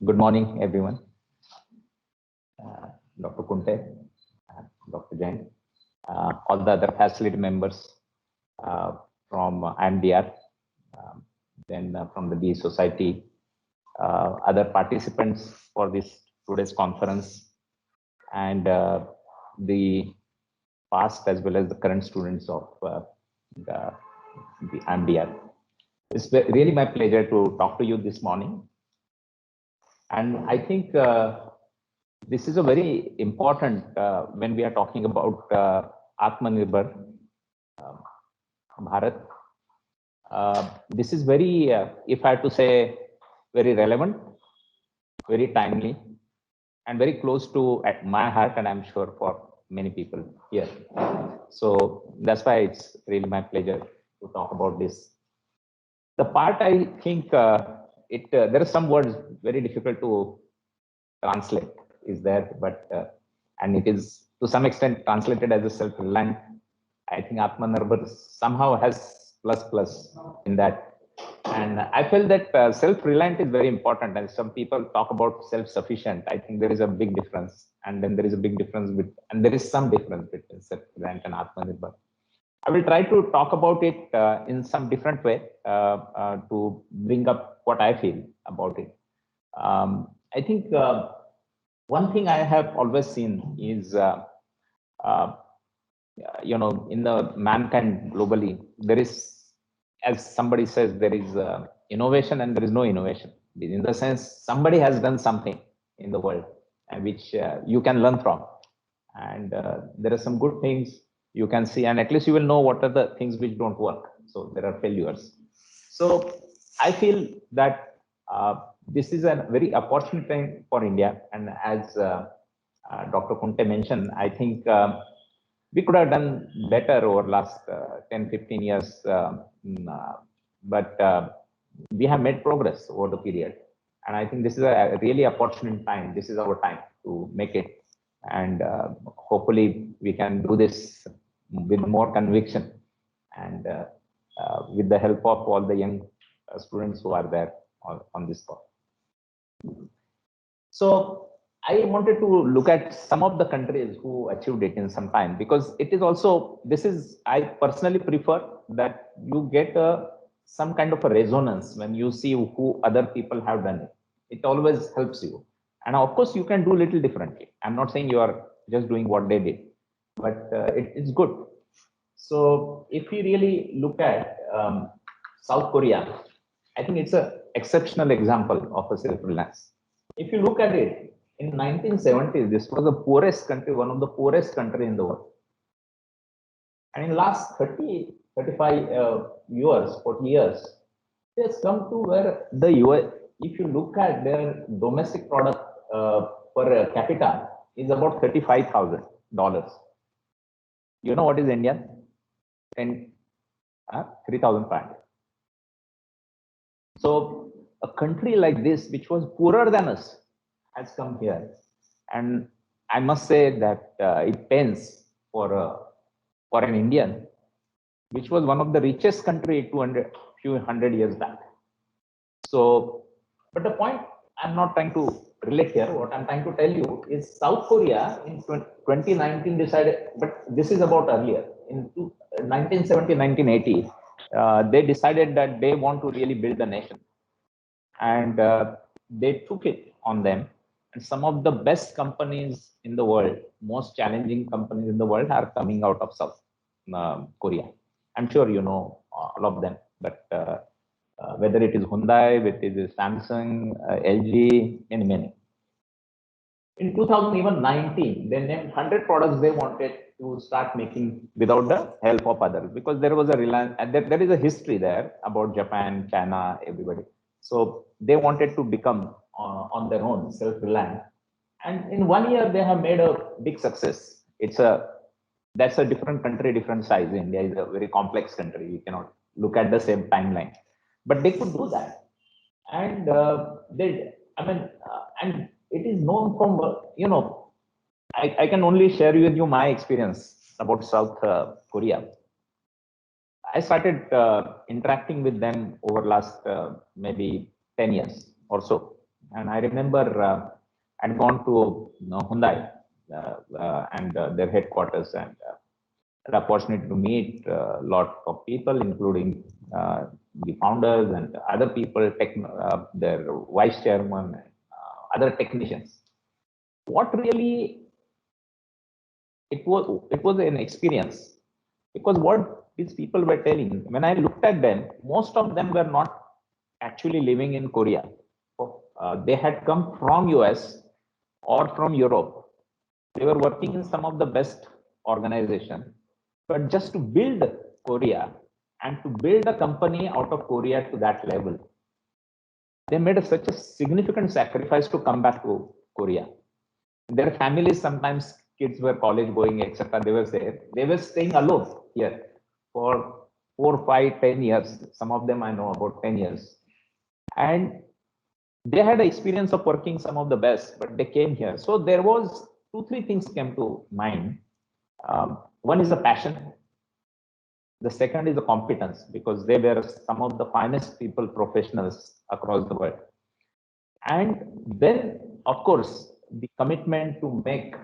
Good morning, everyone. Dr. Kunte, Dr. Jain, all the other facility members from IMDR, then from the B Society, other participants for this today's conference, and the past as well as the current students of the IMDR. It's really my pleasure to talk to you this morning. And I think this is a very important when we are talking about Atmanirbhar Bharat. This is very, if I have to say, very relevant, very timely, and very close to my heart, and I'm sure for many people here. So that's why it's really my pleasure to talk about this. The part I think there are some words very difficult to translate is there, but and it is to some extent translated as a self-reliant. I think Atmanirbhar somehow has plus in that, and I feel that self-reliant is very important. And some people talk about self-sufficient. I think there is a big difference, and then there is a big difference and there is some difference between self-reliant and Atmanirbhar. I will try to talk about it in some different way to bring up what I feel about it. I think one thing I have always seen is, in the mankind globally, there is, as somebody says, there is innovation and there is no innovation. In the sense, somebody has done something in the world and which you can learn from. And there are some good things you can see, and at least you will know what are the things which don't work. So there are failures. So I feel that this is a very opportune time for India. And as Dr. Kunte mentioned, I think we could have done better over last 10, 15 years, but we have made progress over the period. And I think this is a really opportune time. This is our time to make it. And hopefully we can do this with more conviction and with the help of all the young students who are there on this call. So I wanted to look at some of the countries who achieved it in some time, because it is also, I personally prefer that you get some kind of a resonance when you see who other people have done it. It always helps you. And of course, you can do a little differently. I'm not saying you are just doing what they did, but it's good. So if you really look at South Korea, I think it's an exceptional example of a self-reliance. If you look at it, in 1970s, this was the poorest country, one of the poorest country in the world. And in last 30, 35 years, 40 years, it has come to where the US, if you look at their domestic product per capita, is about $35,000. You know what is India? And 3,500. So a country like this, which was poorer than us, has come here. And I must say that it pains for an Indian, which was one of the richest country few hundred years back. So, but the point I'm not trying to relate here, what I'm trying to tell you is South Korea in 2019 decided, but this is about earlier, in 1970, 1980, they decided that they want to really build a nation. And they took it on them. And some of the best companies in the world, most challenging companies in the world are coming out of South Korea. I'm sure you know all of them, but whether it is Hyundai, whether it is Samsung, LG, and many. In 2019, they named 100 products they wanted to start making without the help of others, because there was a reliance, and there is a history there about Japan, China, everybody. So they wanted to become on their own, self-reliant. And in 1 year, they have made a big success. That's a different country, different size. India is a very complex country. You cannot look at the same timeline, but they could do that. And and it is known from, I can only share with you my experience about South Korea. I started interacting with them over last maybe 10 years or so. And I remember I'd gone to Hyundai and their headquarters, and had opportunity to meet a lot of people, including the founders and other people, their vice chairman, and other technicians. What really it was an experience, because what these people were telling, when I looked at them, most of them were not actually living in Korea. They had come from US or from Europe. They were working in some of the best organizations, but just to build Korea and to build a company out of Korea to that level, they made such a significant sacrifice to come back to Korea. Their families, sometimes kids were college going, etc. They were there. They were staying alone here for 4, 5, 10 years. Some of them I know about 10 years. And they had an experience of working some of the best, but they came here. So there was 2, 3 things came to mind. One is the passion. The second is the competence, because they were some of the finest people, professionals across the world. And then, of course, the commitment to make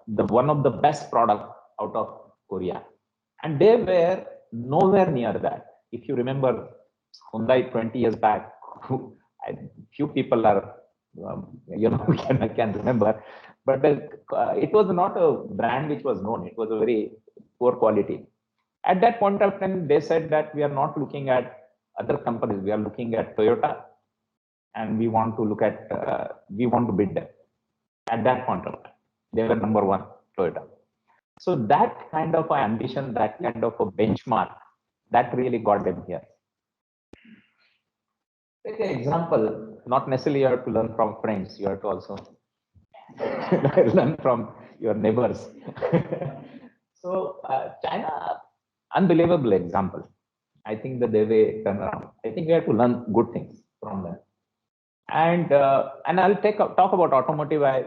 the one of the best product out of Korea. And they were nowhere near that. If you remember Hyundai 20 years back, few people are, can remember, but it was not a brand which was known. It was a very poor quality. At that point of time, they said that we are not looking at other companies. We are looking at Toyota, and we want to look at, we want to beat them. At that point of time, they were number one, Toyota. So that kind of ambition, that kind of a benchmark, that really got them here. Take an example, not necessarily you have to learn from friends, you have to also learn from your neighbors. So China, unbelievable example. I think that they will turn around. I think we have to learn good things from them. And I'll talk about automotive. I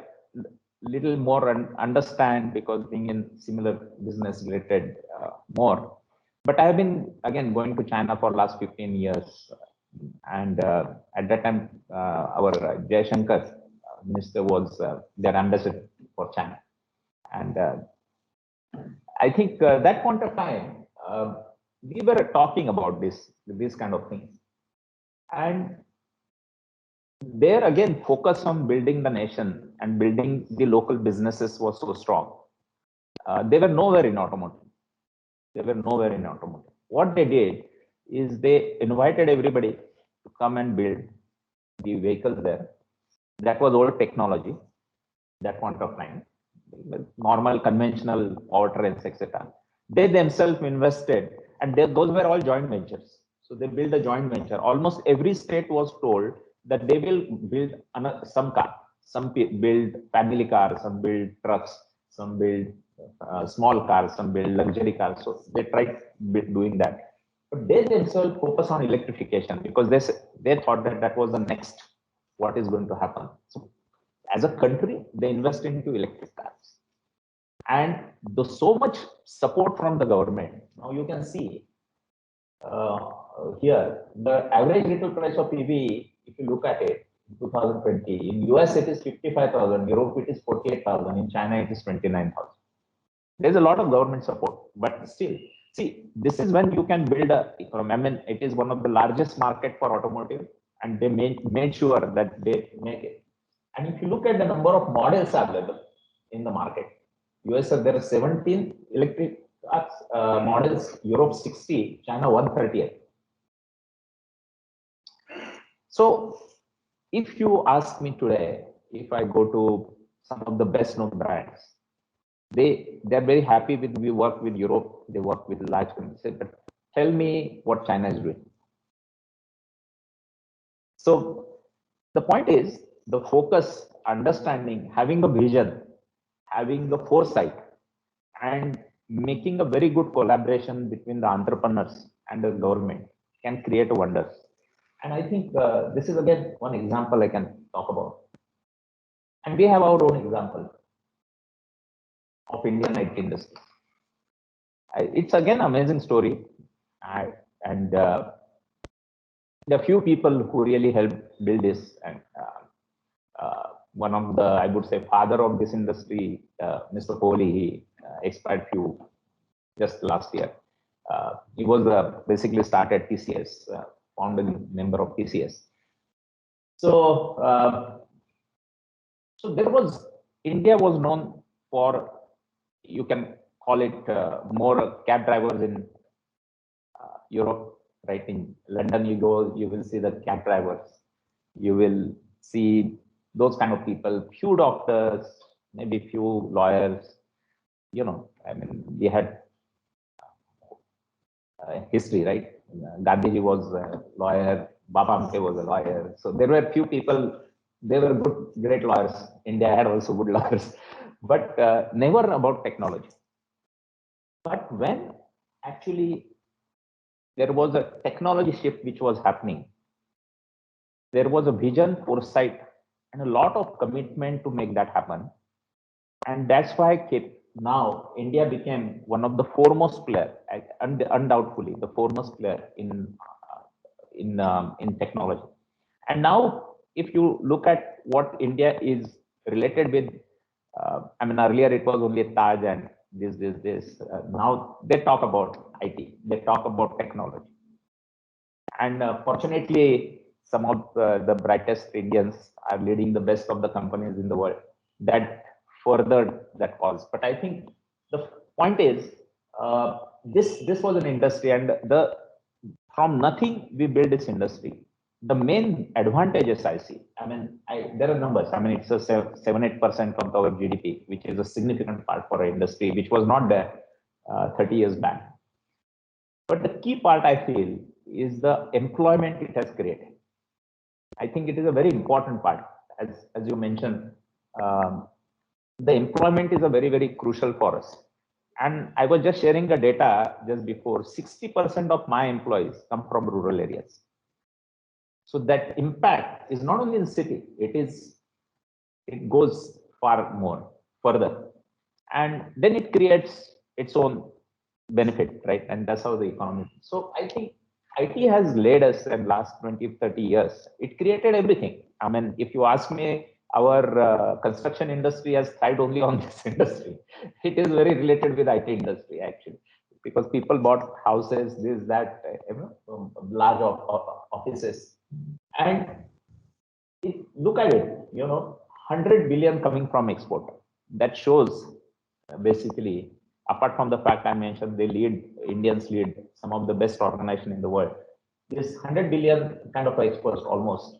little more understand, because being in similar business related more. But I have been again going to China for last 15 years, and at that time our Jay Shankar minister was their ambassador for China, and I think that point of time we were talking about these kind of things, and there again focus on building the nation and building the local businesses was so strong. They were nowhere in automotive. What they did is they invited everybody to come and build the vehicles there. That was old technology, that point of time, normal conventional powertrains, etc. They themselves invested, and those were all joint ventures. So they built a joint venture. Almost every state was told that they will build some car. Some build family cars, some build trucks, some build small cars, some build luxury cars. So they tried doing that. But they themselves focus on electrification, because they thought that that was the next what is going to happen. So as a country, they invest into electric cars. And there's so much support from the government. Now you can see here, the average retail price of EV, if you look at it, 2020, in US it is 55,000, Europe it is 48,000, in China it is 29,000. There's a lot of government support, but still, see, this is when you can build it is one of the largest market for automotive, and they made sure that they make it. And if you look at the number of models available in the market, US there are 17 electric models, Europe 60, China 138. So if you ask me today, if I go to some of the best known brands, they're very happy with, we work with Europe, they work with large companies, but tell me what China is doing. So the point is the focus, understanding, having a vision, having the foresight, and making a very good collaboration between the entrepreneurs and the government can create wonders. And I think this is again one example I can talk about. And we have our own example of Indian IT industry. It's again amazing story, and there are few people who really helped build this. And one of the, I would say, father of this industry, Mr. Kohli, he expired just last year. He was basically started TCS, founding member of TCS. So, so there was, India was known for, you can call it more cab drivers in Europe, right? In London, you go, you will see the cab drivers. You will see those kind of people, few doctors, maybe few lawyers. You know, I mean, we had history, right? Gandhiji was a lawyer, Baba Amke was a lawyer. So there were few people, they were good, great lawyers. India had also good lawyers, but never about technology. But when actually there was a technology shift which was happening, there was a vision, foresight, and a lot of commitment to make that happen. And that's why now India became one of the foremost player, undoubtedly the foremost player in technology. And now, if you look at what India is related with, I mean, earlier it was only Taj and this. Now they talk about IT, they talk about technology. And fortunately, some of the brightest Indians are leading the best of the companies in the world. That furthered that cause. But I think the point is, this was an industry, and the from nothing we build this industry. The main advantages I see, I mean, there are numbers. I mean, it's a 7-8% of our GDP, which is a significant part for our industry, which was not there 30 years back. But the key part I feel is the employment it has created. I think it is a very important part. As you mentioned, the employment is a very, very crucial for us. And I was just sharing the data just before, 60% of my employees come from rural areas. So that impact is not only in the city, it goes far more further. And then it creates its own benefit, right? And that's how the economy. So I think IT has led us in last 20, 30 years. It created everything. I mean, if you ask me, our construction industry has thrived only on this industry. It is very related with IT industry actually, because people bought houses, this, that, large offices. And look at it, 100 billion coming from export. That shows basically, apart from the fact I mentioned, Indians lead some of the best organization in the world. This 100 billion kind of exports almost,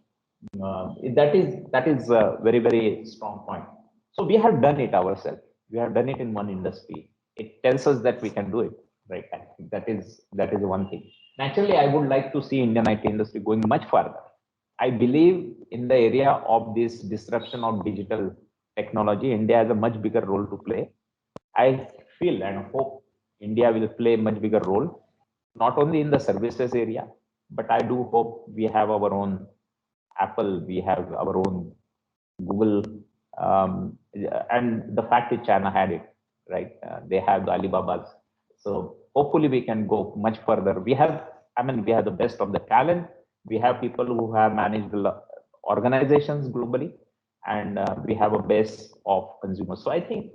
that is a very, very strong point. So we have done it ourselves. We have done it in one industry. It tells us that we can do it, right? I think that is one thing. Naturally, I would like to see Indian IT industry going much further. I believe in the area of this disruption of digital technology, India has a much bigger role to play. I feel and hope India will play a much bigger role, not only in the services area, but I do hope we have our own Apple, we have our own Google, and the fact is China had it, right? They have the Alibabas. So hopefully we can go much further. We have the best of the talent. We have people who have managed organizations globally, and we have a base of consumers. So I think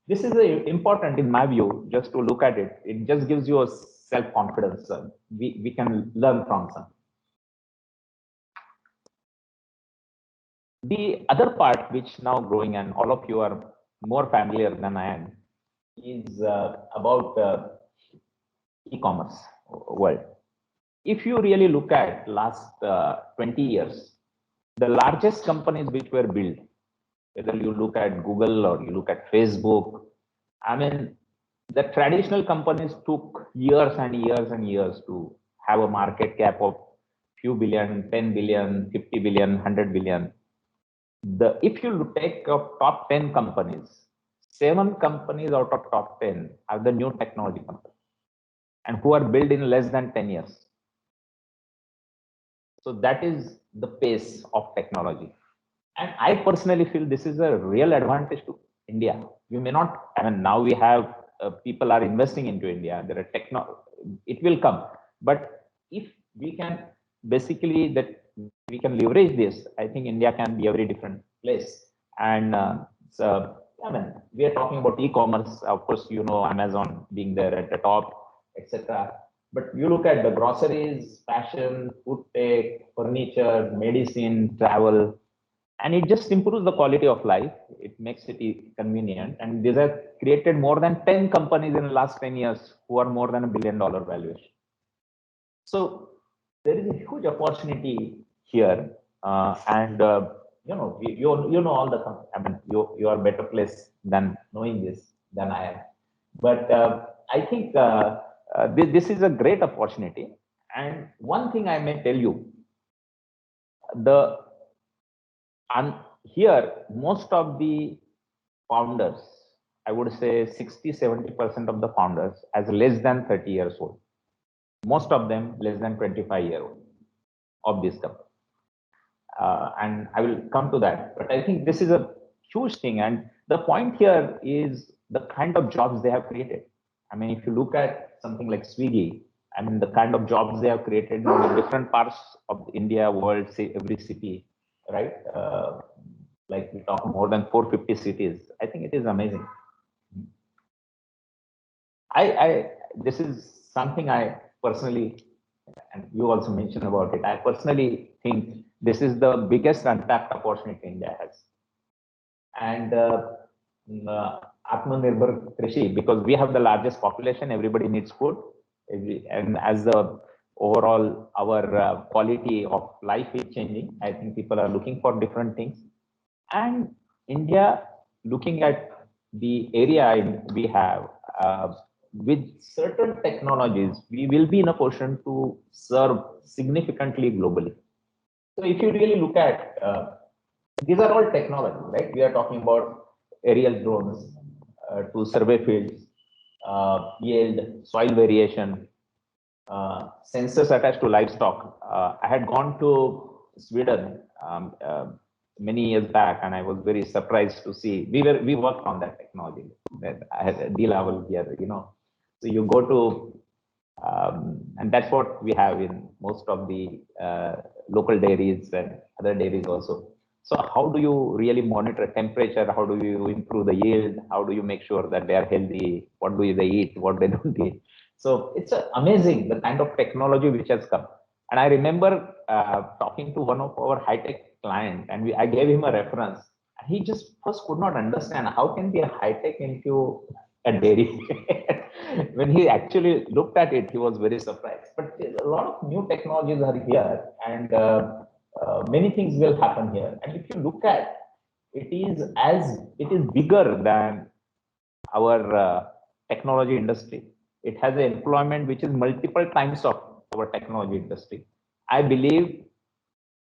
this is important in my view, just to look at it. It just gives you a self-confidence. We can learn from some. The other part which now growing, and all of you are more familiar than I am, is about e-commerce world. If you really look at last 20 years, the largest companies which were built, whether you look at Google or you look at Facebook, I mean, the traditional companies took years and years and years to have a market cap of few billion, 10 billion, 50 billion, 100 billion. If you take top 10 companies, 7 companies out of top 10 are the new technology companies, and who are built in less than 10 years. So that is the pace of technology. And I personally feel this is a real advantage to India. We may not, I mean, now we have people are investing into India. There are it will come. But if we can basically we can leverage this, I think India can be a very different place. And so, I mean, we are talking about e-commerce. Of course, you know, Amazon being there at the top, etc. But you look at the groceries, fashion, food tech, furniture, medicine, travel, and it just improves the quality of life. It makes it convenient. And these have created more than 10 companies in the last 10 years who are more than $1 billion valuation. So there is a huge opportunity here, and you know, you know all the. I mean, you are better placed than knowing this than I am. But I think this is a great opportunity. And one thing I may tell you, the and here most of the founders, I would say 60-70% of the founders, as less than 30 years old. Most of them less than 25-year old of this company. And I will come to that. But I think this is a huge thing. And the point here is the kind of jobs they have created. I mean, if you look at something like Swiggy, I mean, the kind of jobs they have created in different parts of India, world, say every city, right? Like we talk more than 450 cities. I think it is amazing. This is something I personally, and you also mentioned about it. I personally think this is the biggest untapped opportunity India has. And Atmanirbhar Krishi, because we have the largest population, everybody needs food. And as the overall our quality of life is changing, I think people are looking for different things. And India, looking at the area we have, with certain technologies, we will be in a position to serve significantly globally. So if you really look at, these are all technology, right? We are talking about aerial drones to survey fields, yield, soil variation, sensors attached to livestock. I had gone to Sweden many years back, and I was very surprised to see we worked on that technology. That I had a D level here, you know. So you go to and that's what we have in most of the local dairies and other dairies also. So how do you really monitor temperature? How do you improve the yield? How do you make sure that they are healthy? What do they eat? What they don't eat? So it's amazing the kind of technology which has come. And I remember talking to one of our high-tech clients, and I gave him a reference. He just first could not understand how can be a high-tech into a dairy. When he actually looked at it, he was very surprised. But a lot of new technologies are here, and many things will happen here. And if you look at it is bigger than our technology industry. It has an employment which is multiple times of our technology industry. I believe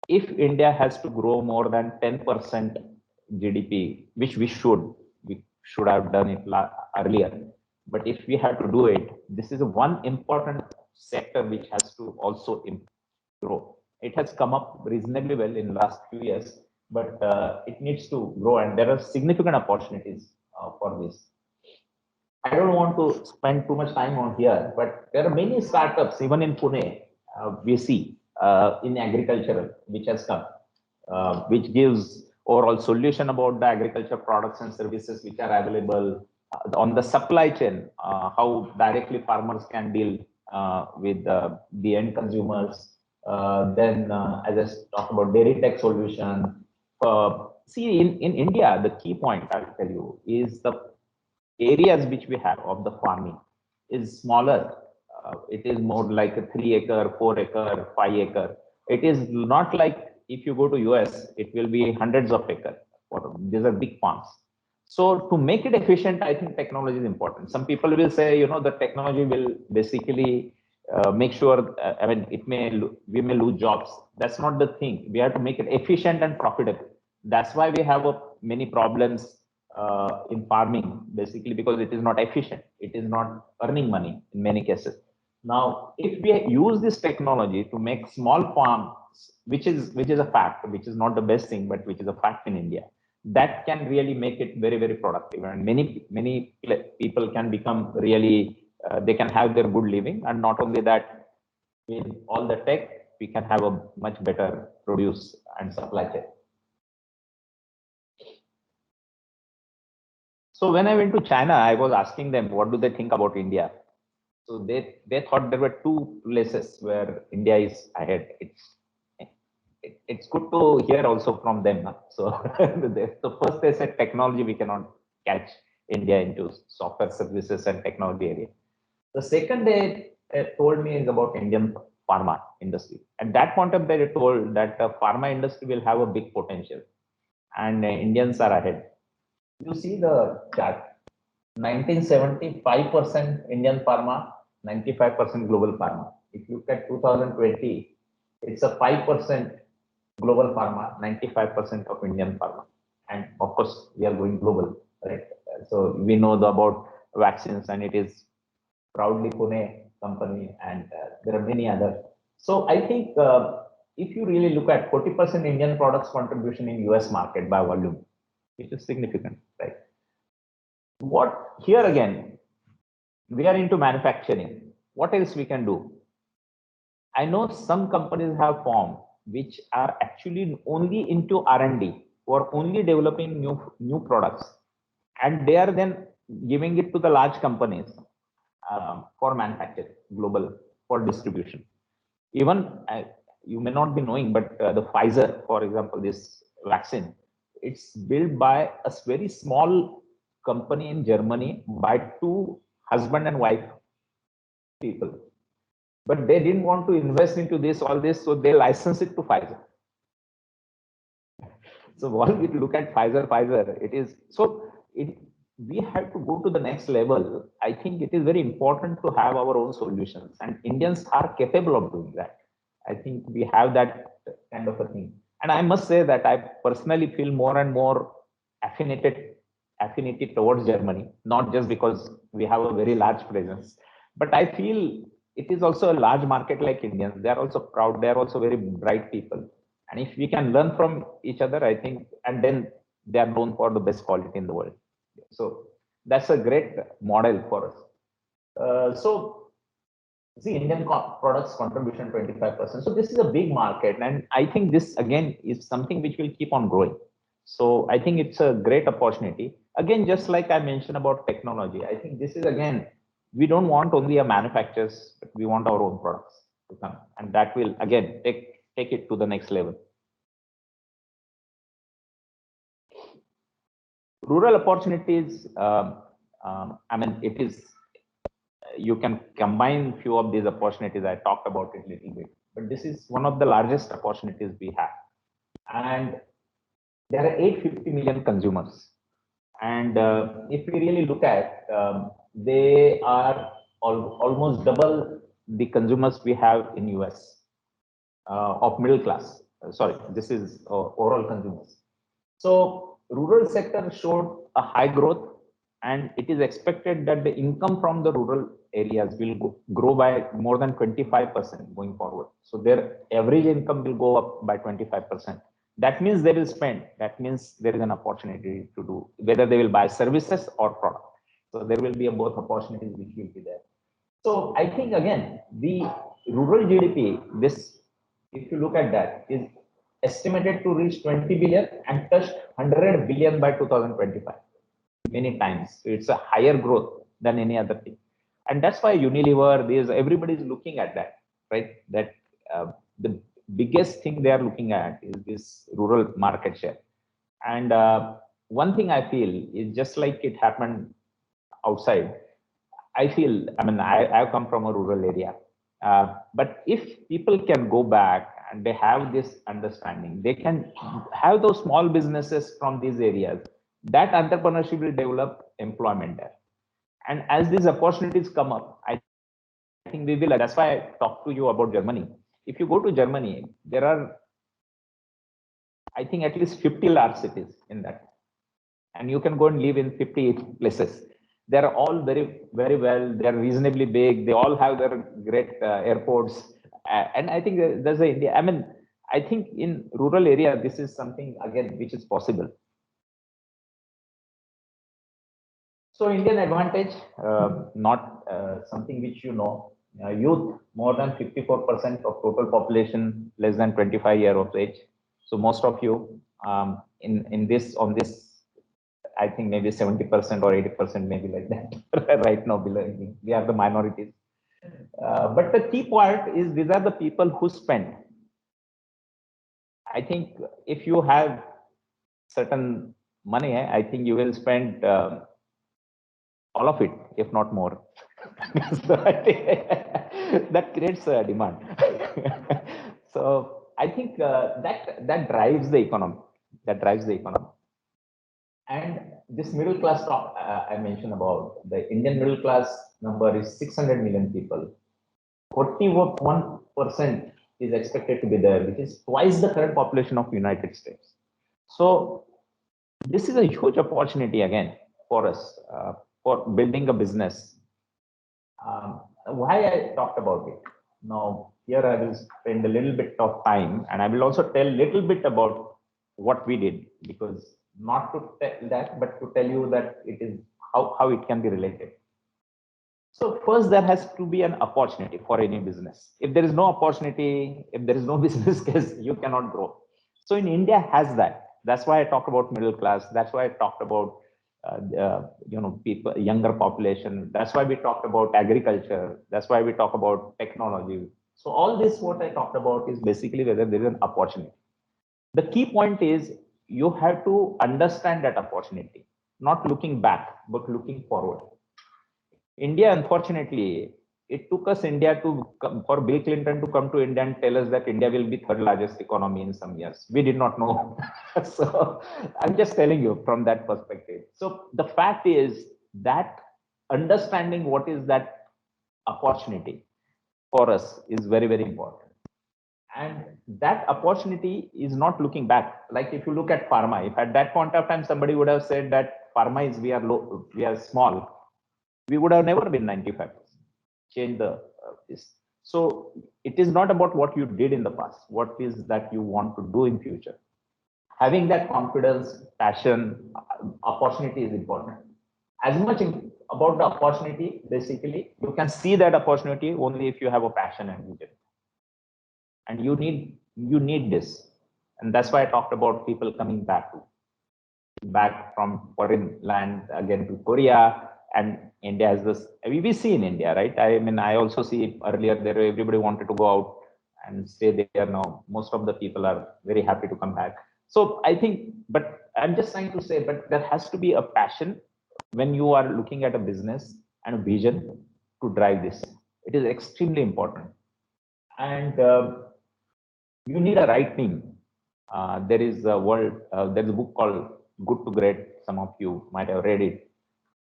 if India has to grow more than 10% GDP, which we should have done it earlier. But if we have to do it, this is one important sector which has to also grow. It has come up reasonably well in the last few years, but it needs to grow, and there are significant opportunities for this. I don't want to spend too much time on here, but there are many startups, even in Pune, we see in agriculture, which has come, which gives overall solution about the agriculture products and services which are available on the supply chain, how directly farmers can deal with the end consumers. Then, as I talked about dairy tech solution. See, in India, the key point I'll tell you is the areas which we have of the farming is smaller. It is more like a 3-acre, 4-acre, 5-acre. It is not like if you go to US, it will be hundreds of acres. These are big farms. So to make it efficient, I think technology is important. Some people will say, you know, the technology will basically make sure. I mean, we may lose jobs. That's not the thing. We have to make it efficient and profitable. That's why we have many problems in farming, basically because it is not efficient. It is not earning money in many cases. Now, if we use this technology to make small farms, which is a fact, which is not the best thing, but which is a fact in India, that can really make it very, very productive, and many people can become really they can have their good living. And not only that, with all the tech, we can have a much better produce and supply chain. So when I went to China, I was asking them, what do they think about India? So they thought there were two places where India is ahead. It's good to hear also from them. So the first they said technology we cannot catch India into software services and technology area. The second they told me is about Indian pharma industry. At that point of time, they told that the pharma industry will have a big potential and Indians are ahead. You see the chart. 1975% Indian pharma, 95% global pharma. If you look at 2020, it's a 5% global pharma, 95% of Indian pharma. And of course, we are going global, right? So we know about vaccines, and it is proudly Pune company, and there are many others. So I think if you really look at 40% Indian products contribution in US market by volume, it is significant, right? What here again, we are into manufacturing. What else we can do? I know some companies have formed which are actually only into R&D or only developing new products, and they are then giving it to the large companies for manufacturing global for distribution. Even you may not be knowing, but the Pfizer, for example, this vaccine, it's built by a very small company in Germany by two husband and wife people, but they didn't want to invest into all this, so they licensed it to Pfizer. So while we look at Pfizer, it is so we have to go to the next level. I think it is very important to have our own solutions, and Indians are capable of doing that. I think we have that kind of a thing. And I must say that I personally feel more and more affinity towards Germany, not just because we have a very large presence, but I feel it is also a large market like Indians. They are also proud. They are also very bright people. And if we can learn from each other, I think, and then they are known for the best quality in the world. So that's a great model for us. So see, Indian products contribution 25%. So this is a big market, and I think this again is something which will keep on growing. So I think it's a great opportunity. Again, just like I mentioned about technology, I think this is again, we don't want only a manufacturers, but we want our own products to come, and that will again take it to the next level. Rural opportunities, I mean, it is, you can combine few of these opportunities. I talked about it a little bit, but this is one of the largest opportunities we have. And there are 850 million consumers. And if we really look at, they are almost double the consumers we have in US of middle class. Sorry, this is overall consumers. So rural sector showed a high growth, and it is expected that the income from the rural areas will grow by more than 25% going forward. So their average income will go up by 25%. That means they will spend. That means there is an opportunity to do, whether they will buy services or product. So there will be both opportunities which will be there. So I think again, the rural GDP, this, if you look at that, is estimated to reach 20 billion and touch 100 billion by 2025. Many times. So it's a higher growth than any other thing. And that's why Unilever, everybody is looking at that, right? That the biggest thing they are looking at is this rural market share. And one thing I feel is just like it happened outside, I feel, I mean, I've come from a rural area, but if people can go back and they have this understanding, they can have those small businesses from these areas, that entrepreneurship will develop employment there. And as these opportunities come up, I think we will, that's why I talked to you about Germany. If you go to Germany, there are, I think, at least 50 large cities in that. And you can go and live in 50 places. They're all very, very well, they're reasonably big. They all have their great airports. And I think there's India. I mean, I think in rural area, this is something, again, which is possible. So Indian advantage, not something which you know, youth, more than 54% of total population, less than 25 years of age. So most of you on this, I think maybe 70% or 80%, maybe like that right now belonging. We are the minorities. But the key part is these are the people who spend. I think if you have certain money, I think you will spend all of it, if not more. So that creates a demand. So I think that drives the economy. That drives the economy. And this middle class talk I mentioned about, the Indian middle class number is 600 million people. 41% is expected to be there, which is twice the current population of United States. So this is a huge opportunity again for us for building a business. Why I talked about it. Now, here I will spend a little bit of time, and I will also tell a little bit about what we did, because not to tell that, but to tell you that it is how it can be related. So first, there has to be an opportunity for any business. If there is no opportunity, if there is no business case, you cannot grow. So in India has that. That's why I talked about middle class. That's why I talked about people, younger population. That's why we talked about agriculture. That's why we talk about technology. So all this, what I talked about, is basically whether there is an opportunity. The key point is you have to understand that opportunity, not looking back, but looking forward. India, unfortunately, it took us for Bill Clinton to come to India and tell us that India will be third largest economy in some years. We did not know. So I'm just telling you from that perspective. So the fact is that understanding what is that opportunity for us is very, very important. And that opportunity is not looking back. Like if you look at pharma, if at that point of time somebody would have said that pharma is we are small, we would have never been 95%. Change the this. So it is not about what you did in the past. What is that you want to do in future? Having that confidence, passion, opportunity is important. As much about the opportunity, basically, you can see that opportunity only if you have a passion and vision. And you need this, and that's why I talked about people coming back from foreign land again to Korea. And India has this, we see in India, right? I mean, I also see earlier there, everybody wanted to go out and stay there. Now, most of the people are very happy to come back. So I think, but I'm just trying to say, but there has to be a passion when you are looking at a business and a vision to drive this. It is extremely important. And you need a right team. There is a book called Good to Great. Some of you might have read it.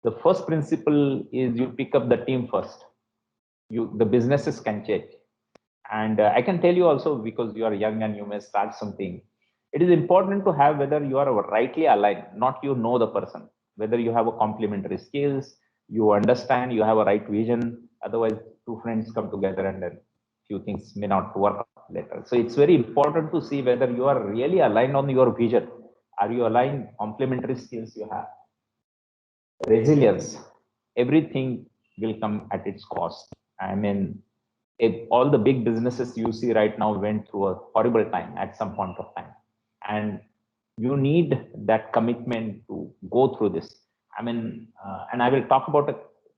The first principle is you pick up the team first. The businesses can change. And I can tell you also, because you are young and you may start something, it is important to have whether you are rightly aligned, not you know the person, whether you have a complementary skills, you understand, you have a right vision. Otherwise, two friends come together and then few things may not work later. So it's very important to see whether you are really aligned on your vision. Are you aligned? Complementary skills you have. Resilience, everything will come at its cost. I mean, if all the big businesses you see right now went through a horrible time at some point of time, and you need that commitment to go through this. I mean, and I will talk about a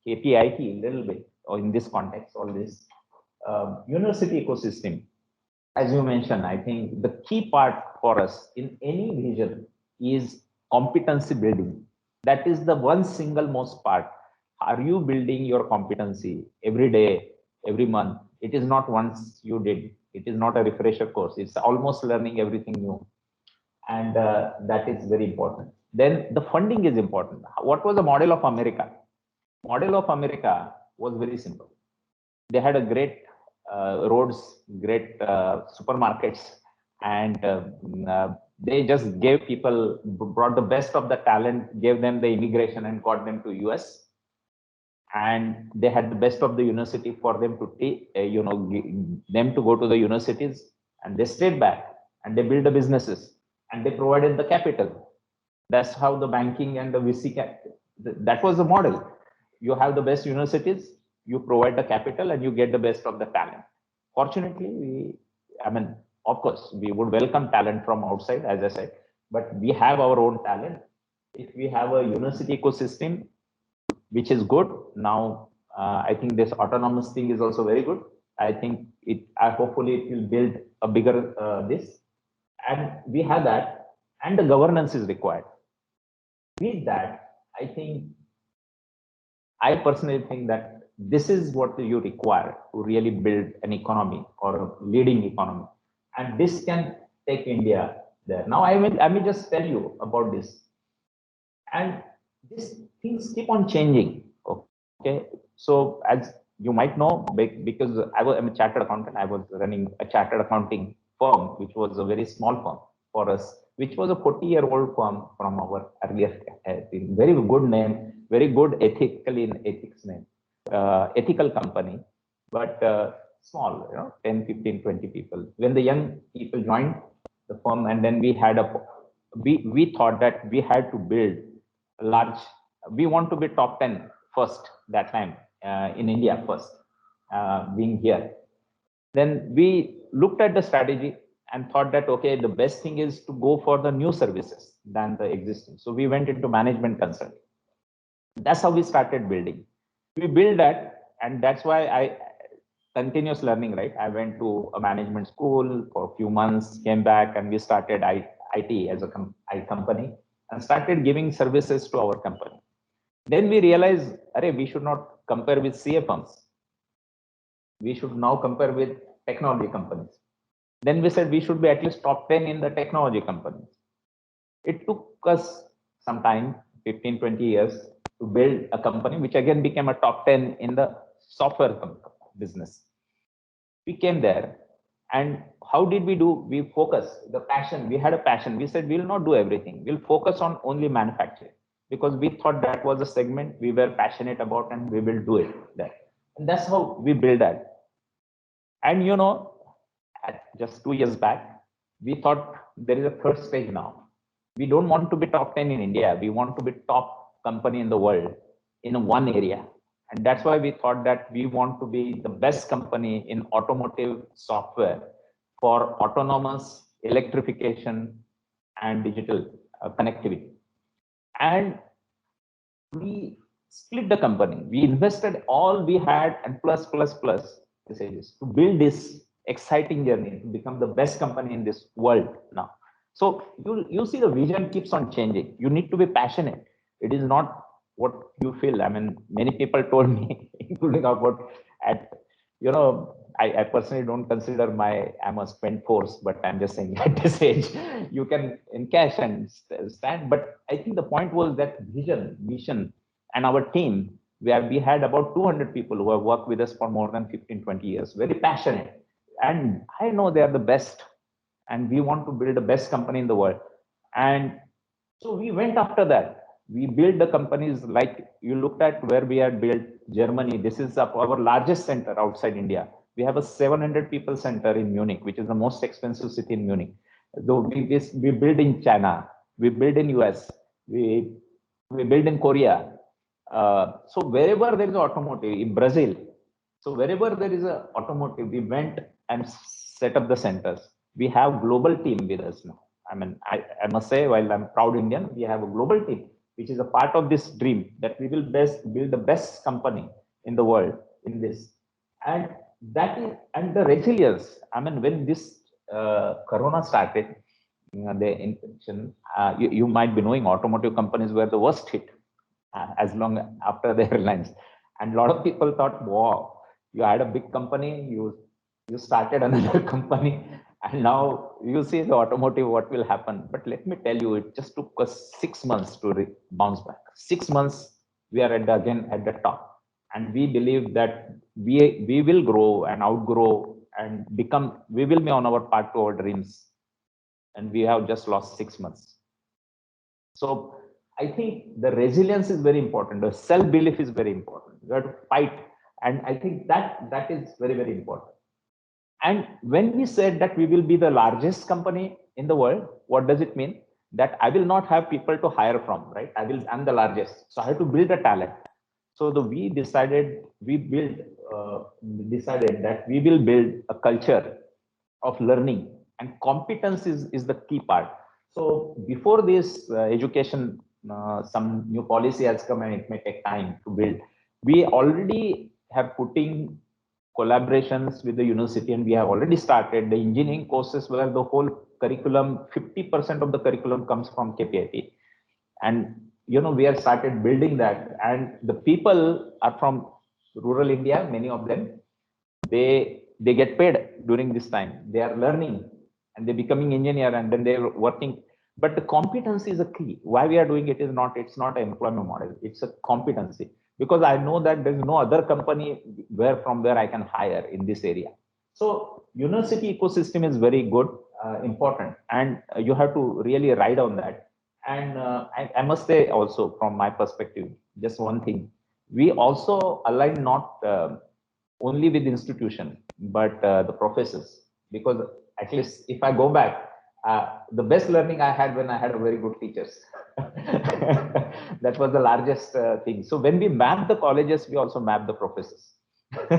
KPIT a little bit, or in this context, all this university ecosystem. As you mentioned, I think the key part for us in any vision is competency building. That is the one single most part. Are you building your competency every day, every month? It is not once you did. It is not a refresher course. It's almost learning everything new. And that is very important. Then the funding is important. What was the model of America? Model of America was very simple. They had a great roads, great supermarkets, and they just gave people, brought the best of the talent, gave them the immigration and got them to US. And they had the best of the university for them to take, them to go to the universities, and they stayed back and they built the businesses and they provided the capital. That's how the banking and the VC, that was the model. You have the best universities, you provide the capital, and you get the best of the talent. Fortunately, of course, we would welcome talent from outside, as I said, but we have our own talent. if we have a university ecosystem, which is good. Now, I think this autonomous thing is also very good. I think hopefully it will build a bigger this, and we have that, and the governance is required. With that, I personally think that this is what you require to really build an economy or a leading economy, and this can take India there. Now, I will just tell you about this, and these things keep on changing. Okay, so as you might know, because I'm a chartered accountant, I was running a chartered accounting firm, which was a very small firm for us, which was a 40-year-old firm from our earlier, very good name, very good ethically in ethics name, ethical company, but small, 10, 15, 20 people. When the young people joined the firm, and then we thought that we had to build a large, we want to be top 10 first that time in India first, being here. Then we looked at the strategy and thought that, okay, the best thing is to go for the new services than the existing. So we went into management consulting. That's how we started building. We built that, and that's why I continuous learning, right? I went to a management school for a few months, came back, and we started IT as a company and started giving services to our company. Then we realized, we should not compare with CA firms. We should now compare with technology companies. Then we said we should be at least top 10 in the technology companies. It took us some time, 15, 20 years, to build a company, which again became a top 10 in the software business. We came there. And how did we do? We focused the passion. We had a passion. We said, we'll not do everything. We'll focus on only manufacturing, because we thought that was a segment we were passionate about, and we will do it there. And that's how we built that. And just 2 years back, we thought there is a third stage now. We don't want to be top 10 in India. We want to be top company in the world in one area. And that's why we thought that we want to be the best company in automotive software for autonomous electrification and digital connectivity. And we split the company. We invested all we had and plus messages to build this exciting journey to become the best company in this world now. So you see, the vision keeps on changing. You need to be passionate. It is not what you feel. I mean, many people told me, including about I personally don't consider I'm a spent force, but I'm just saying at this age, you can encash and stand. But I think the point was that mission, and our team, where we had about 200 people who have worked with us for more than 15, 20 years, very passionate. And I know they are the best, and we want to build the best company in the world. And so we went after that. We built the companies, like you looked at where we had built Germany. This is our largest center outside India. We have a 700 people center in Munich, which is the most expensive city in Munich. Though we build in China, we build in US, we build in Korea. So wherever there is automotive, in Brazil, so wherever there is a automotive, we went and set up the centers. We have global team with us now. I mean, I must say, while I'm proud Indian, we have a global team, which is a part of this dream that we will build the best company in the world in this. And that is, and the resilience. I mean, when this Corona started, the infection, you might be knowing automotive companies were the worst hit as long after the airlines. And a lot of people thought, wow, you had a big company, you started another company, and now you see the automotive, what will happen. But let me tell you, it just took us 6 months to bounce back. 6 months, we are again at the top. And we believe that we will grow and outgrow and we will be on our path to our dreams. And we have just lost 6 months. So I think the resilience is very important. The self-belief is very important. You have to fight. And I think that is very, very important. And when we said that we will be the largest company in the world, what does it mean? That I will not have people to hire from, right? I'm the largest. So I have to build a talent. So we decided that we will build a culture of learning, and competence is the key part. So before this education some new policy has come and it may take time to build. We already have putting collaborations with the university, and we have already started the engineering courses where the whole curriculum, 50% of the curriculum comes from KPIT. And we have started building that, and the people are from rural India, many of them. They get paid during this time. They are learning and they're becoming engineer, and then they're working. But the competency is a key. Why we are doing it is not, it's not an employment model, it's a competency. Because I know that there's no other company where I can hire in this area. So university ecosystem is very good, important, and you have to really ride on that. And I must say also, from my perspective, just one thing: we also align not only with institution, but the professors. Because at least if I go back, the best learning I had when I had a very good teachers. That was the largest thing. So when we map the colleges, we also map the professors.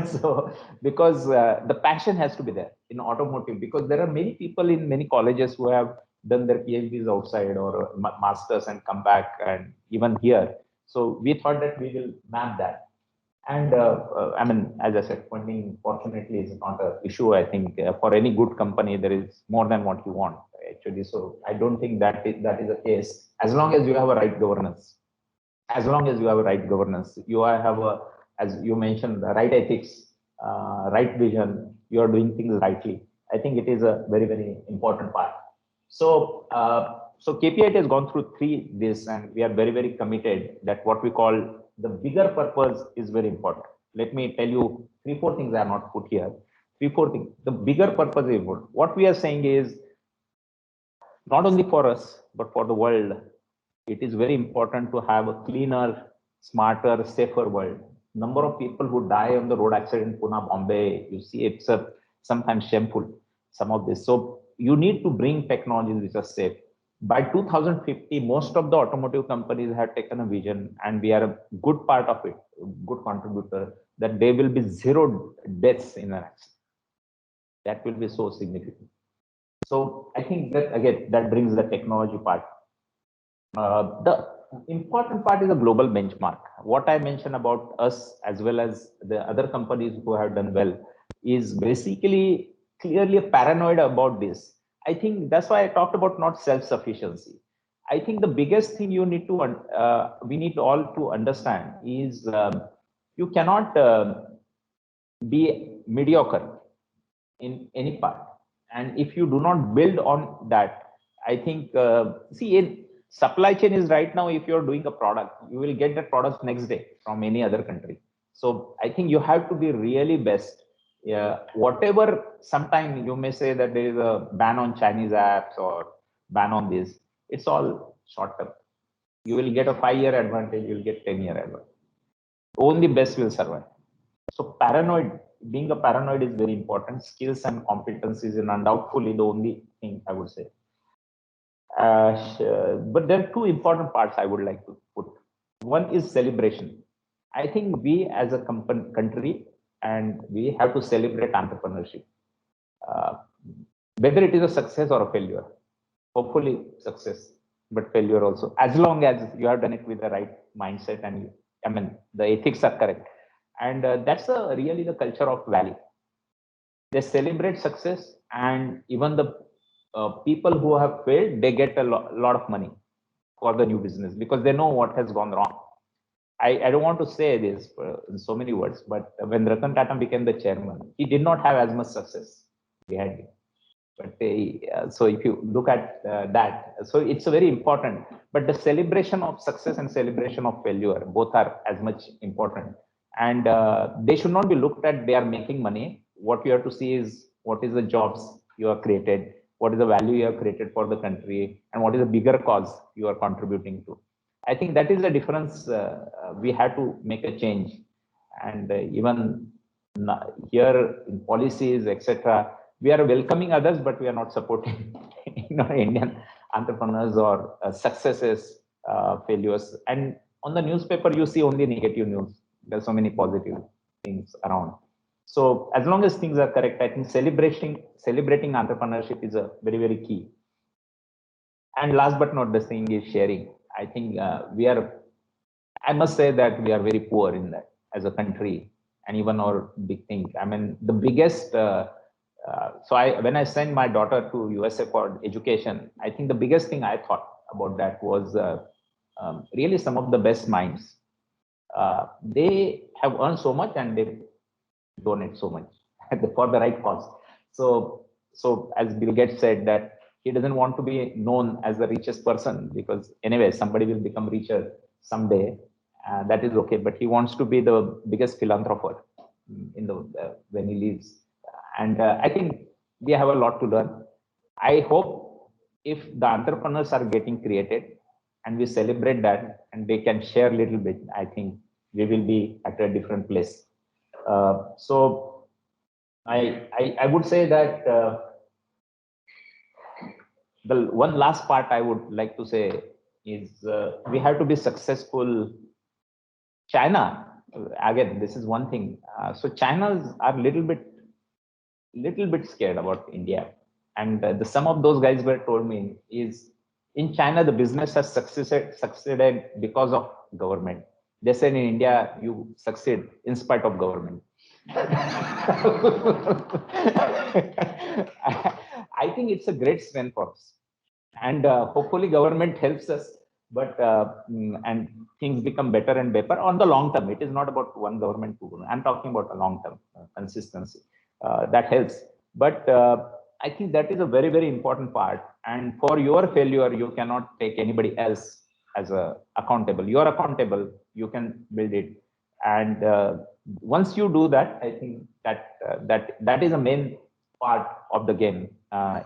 So because the passion has to be there in automotive, because there are many people in many colleges who have done their PhDs outside or masters and come back, and even here. So we thought that we will map that. And I mean, as I said, funding fortunately is not an issue. I think for any good company, there is more than what you want, actually. So I don't think that is the case. As long as you have a right governance, you have a, as you mentioned, the right ethics, right vision. You are doing things rightly. I think it is a very, very important part. So, so KPIT has gone through this, and we are very, very committed that what we call the bigger purpose is very important. Let me tell you 3-4 things I have not put here. 3-4 things. The bigger purpose is important. What we are saying is not only for us, but for the world. It is very important to have a cleaner, smarter, safer world. Number of people who die on the road accident in Pune, Bombay, you see it's sometimes shameful, some of this. So you need to bring technologies which are safe. By 2050, most of the automotive companies have taken a vision, and we are a good part of it, good contributor, that there will be 0 deaths in an accident. That will be so significant. So I think that, again, that brings the technology part. The important part is a global benchmark. What I mentioned about us as well as the other companies who have done well is basically clearly paranoid about this. I think that's why I talked about not self-sufficiency. I think the biggest thing you need to we need all to understand is you cannot be mediocre in any part, and if you do not build on that, I think see, in supply chain is right now, if you're doing a product, you will get that product next day from any other country. So I think you have to be really best. Yeah, whatever, sometime you may say that there is a ban on Chinese apps or ban on this, it's all short term. You will get a 5-year advantage, you'll get 10-year advantage. Only best will survive. So being a paranoid is very important. Skills and competencies is undoubtedly the only thing I would say. But there are 2 important parts I would like to put. One is celebration. I think we as a country, and we have to celebrate entrepreneurship, whether it is a success or a failure. Hopefully success, but failure also, as long as you have done it with the right mindset and I mean the ethics are correct. And that's really the culture of Valley. They celebrate success, and even the people who have failed, they get a lot of money for the new business because they know what has gone wrong. I don't want to say this in so many words, but when Ratan Tata became the chairman, he did not have as much success behind him. But so if you look at that, so it's very important. But the celebration of success and celebration of failure, both are as much important. And they should not be looked at, they are making money. What you have to see is what is the jobs you have created, what is the value you have created for the country, and what is the bigger cause you are contributing to. I think that is the difference. We have to make a change. And even here in policies, etc., we are welcoming others, but we are not supporting Indian entrepreneurs or successes, failures. And on the newspaper, you see only negative news. There's so many positive things around. So as long as things are correct, I think celebrating entrepreneurship is a very, very key. And last but not the thing is sharing. I think I must say that we are very poor in that as a country, and even our big thing. I mean, the biggest. When I sent my daughter to USA for education, I think the biggest thing I thought about that was really some of the best minds. They have earned so much and they donate so much for the right cause. So as Bill Gates said that he doesn't want to be known as the richest person because anyway somebody will become richer someday. That is okay, but he wants to be the biggest philanthropist in the when he leaves. And I think we have a lot to learn. I hope if the entrepreneurs are getting created and we celebrate that and they can share a little bit, I think we will be at a different place. So I would say that the one last part I would like to say is we have to be successful. China, again, this is one thing. So China's are little bit scared about India, and the some of those guys were told me is in China the business has succeeded because of government. They said in India you succeed in spite of government. I think it's a great strength for us, and hopefully government helps us. But and things become better and better on the long term. It is not about one government, two government. I'm talking about a long term consistency that helps. But I think that is a very very important part. And for your failure, you cannot take anybody else as a accountable. You are accountable. You can build it, and once you do that, I think that is the main part of the game.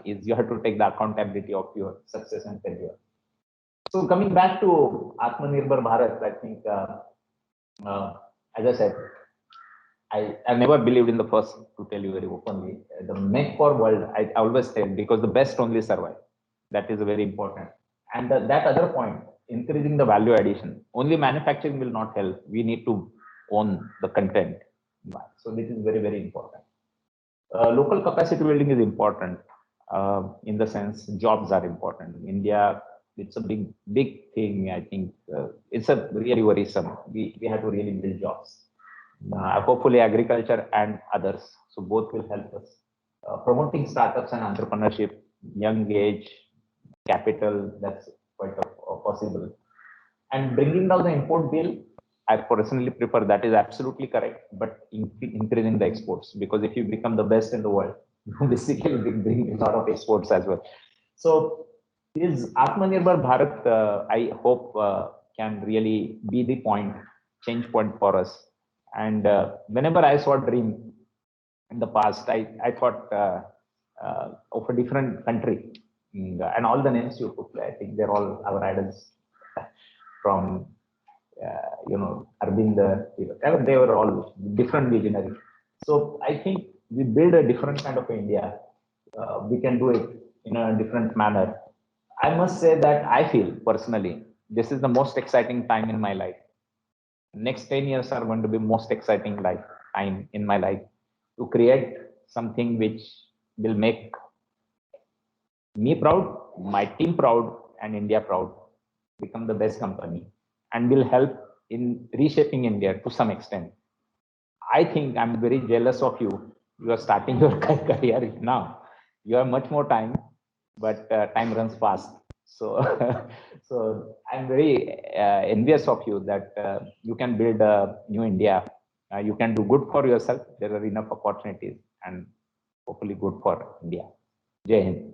Is you have to take the accountability of your success and failure. So coming back to Atmanirbhar Bharat, I think, as I said, I never believed in the first, to tell you very openly, the make for world, I always said, because the best only survive. That is very important. And that other point, increasing the value addition, only manufacturing will not help. We need to own the content. So this is very, very important. Local capacity building is important in the sense jobs are important. In India, it's a big thing. I think it's a really worrisome. We have to really build jobs. Hopefully agriculture and others. So both will help us. Promoting startups and entrepreneurship, young age, capital, that's quite possible. And bringing down the import bill, I personally prefer that is absolutely correct, but increasing the exports, because if you become the best in the world, you basically bring a lot of exports as well. So is Atmanirbhar Bharat, I hope can really be the change point for us. And whenever I saw a dream in the past, I thought of a different country. And all the names you took, I think they're all our idols from Arvind, they were all different visionaries. So I think we build a different kind of India. We can do it in a different manner. I must say that I feel personally, this is the most exciting time in my life. Next 10 years are going to be most exciting time in my life to create something which will make me proud, my team proud, and India proud, become the best company, and will help in reshaping India to some extent. I think I'm very jealous of you. You are starting your career now. You have much more time, but time runs fast. So, so I'm very envious of you that you can build a new India. You can do good for yourself. There are enough opportunities, and hopefully good for India. Jai Hind.